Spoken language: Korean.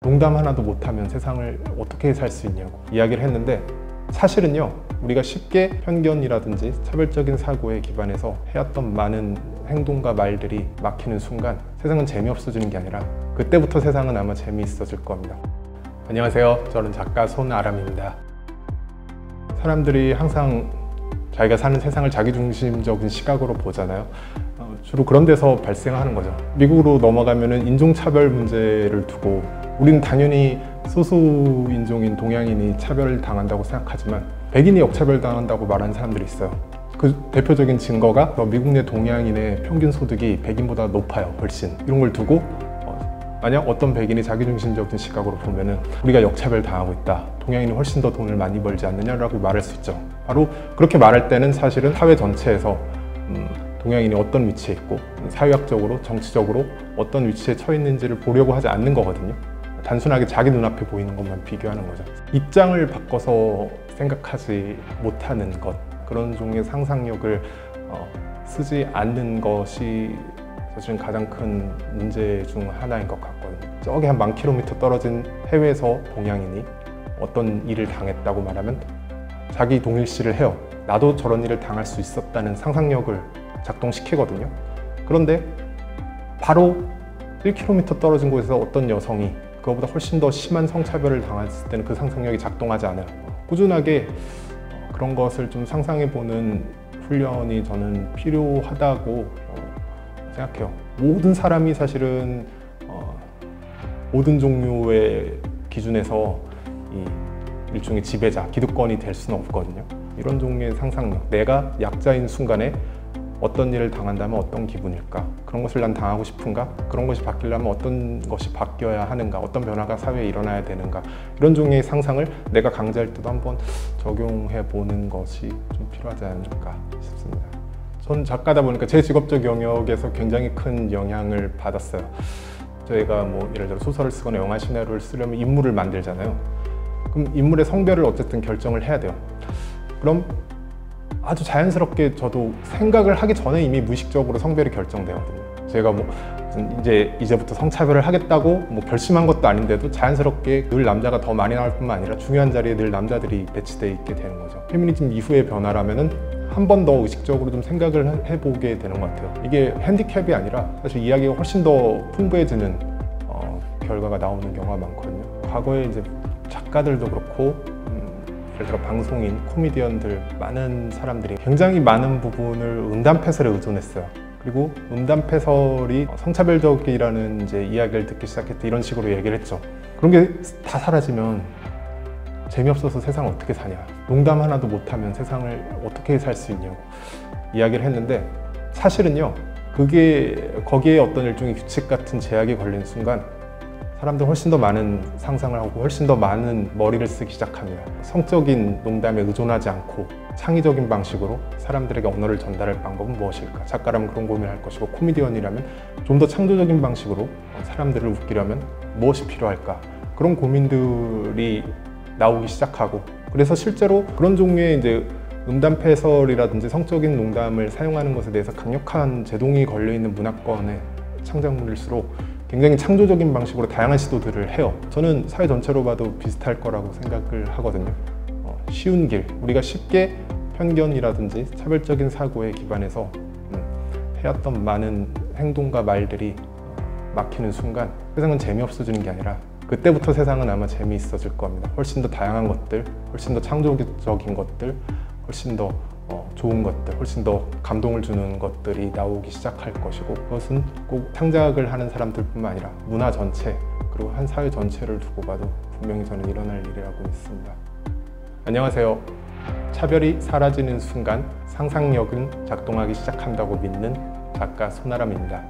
농담 하나도 못하면 세상을 어떻게 살 수 있냐고 이야기를 했는데, 사실은요, 우리가 쉽게 편견이라든지 차별적인 사고에 기반해서 해왔던 많은 행동과 말들이 막히는 순간 세상은 재미없어지는 게 아니라 그때부터 세상은 아마 재미있어질 겁니다. 안녕하세요, 저는 작가 손아람입니다. 사람들이 항상 자기가 사는 세상을 자기중심적인 시각으로 보잖아요. 주로 그런 데서 발생하는 거죠. 미국으로 넘어가면은 인종차별 문제를 두고 우리는 당연히 소수인종인 동양인이 차별을 당한다고 생각하지만 백인이 역차별당한다고 말하는 사람들이 있어요. 그 대표적인 증거가 미국 내 동양인의 평균 소득이 백인보다 높아요, 훨씬. 이런 걸 두고 만약 어떤 백인이 자기중심적인 시각으로 보면은 우리가 역차별 당하고 있다, 동양인이 훨씬 더 돈을 많이 벌지 않느냐라고 말할 수 있죠. 바로 그렇게 말할 때는 사실은 사회 전체에서 동양인이 어떤 위치에 있고 사회학적으로, 정치적으로 어떤 위치에 처해 있는지를 보려고 하지 않는 거거든요. 단순하게 자기 눈앞에 보이는 것만 비교하는 거죠. 입장을 바꿔서 생각하지 못하는 것, 그런 종의 상상력을 쓰지 않는 것이 사실은 가장 큰 문제 중 하나인 것 같거든요. 저기 한 10,000km 떨어진 해외에서 동양인이 어떤 일을 당했다고 말하면 자기 동일시를 해요. 나도 저런 일을 당할 수 있었다는 상상력을 작동시키거든요. 그런데 바로 1km 떨어진 곳에서 어떤 여성이 그거보다 훨씬 더 심한 성차별을 당했을 때는 그 상상력이 작동하지 않아요. 꾸준하게 그런 것을 좀 상상해보는 훈련이 저는 필요하다고 생각해요. 모든 사람이 사실은 모든 종류의 기준에서 일종의 지배자, 기득권이 될 수는 없거든요. 이런 종류의 상상력, 내가 약자인 순간에 어떤 일을 당한다면 어떤 기분일까? 그런 것을 난 당하고 싶은가? 그런 것이 바뀌려면 어떤 것이 바뀌어야 하는가? 어떤 변화가 사회에 일어나야 되는가? 이런 종류의 상상을 내가 강제할 때도 한번 적용해 보는 것이 좀 필요하지 않을까 싶습니다. 전 작가다 보니까 제 직업적 영역에서 굉장히 큰 영향을 받았어요. 저희가 뭐 예를 들어 소설을 쓰거나 영화 시나리오를 쓰려면 인물을 만들잖아요. 그럼 인물의 성별을 어쨌든 결정을 해야 돼요. 그럼 아주 자연스럽게 저도 생각을 하기 전에 이미 무의식적으로 성별이 결정되거든요. 제가 뭐 이제부터 성차별을 하겠다고 뭐 결심한 것도 아닌데도 자연스럽게 늘 남자가 더 많이 나올 뿐만 아니라 중요한 자리에 늘 남자들이 배치되어 있게 되는 거죠. 페미니즘 이후의 변화라면은 한 번 더 의식적으로 좀 생각을 해보게 되는 것 같아요. 이게 핸디캡이 아니라 사실 이야기가 훨씬 더 풍부해지는 결과가 나오는 경우가 많거든요. 과거에 이제 작가들도 그렇고 예를 들어 방송인, 코미디언들, 많은 사람들이 굉장히 많은 부분을 음담패설에 의존했어요. 그리고 음담패설이 성차별적이라는 이제 이야기를 듣기 시작했다, 이런 식으로 얘기를 했죠. 그런 게 다 사라지면 재미없어서 세상을 어떻게 사냐, 농담 하나도 못하면 세상을 어떻게 살 수 있냐고 이야기를 했는데, 사실은요, 거기에 어떤 일종의 규칙 같은 제약이 걸린 순간 사람들은 훨씬 더 많은 상상을 하고 훨씬 더 많은 머리를 쓰기 시작합니다. 성적인 농담에 의존하지 않고 창의적인 방식으로 사람들에게 언어를 전달할 방법은 무엇일까? 작가라면 그런 고민을 할 것이고, 코미디언이라면 좀 더 창조적인 방식으로 사람들을 웃기려면 무엇이 필요할까? 그런 고민들이 나오기 시작하고, 그래서 실제로 그런 종류의 이제 음담패설이라든지 성적인 농담을 사용하는 것에 대해서 강력한 제동이 걸려있는 문화권의 창작물일수록 굉장히 창조적인 방식으로 다양한 시도들을 해요. 저는 사회 전체로 봐도 비슷할 거라고 생각을 하거든요. 쉬운 길, 우리가 쉽게 편견이라든지 차별적인 사고에 기반해서 해왔던 많은 행동과 말들이 막히는 순간 세상은 재미없어지는 게 아니라 그때부터 세상은 아마 재미있어질 겁니다. 훨씬 더 다양한 것들, 훨씬 더 창조적인 것들, 훨씬 더 좋은 것들, 훨씬 더 감동을 주는 것들이 나오기 시작할 것이고, 그것은 꼭 창작을 하는 사람들뿐만 아니라 문화 전체, 그리고 한 사회 전체를 두고 봐도 분명히 저는 일어날 일이라고 믿습니다. 안녕하세요. 차별이 사라지는 순간 상상력은 작동하기 시작한다고 믿는 작가 손아람입니다.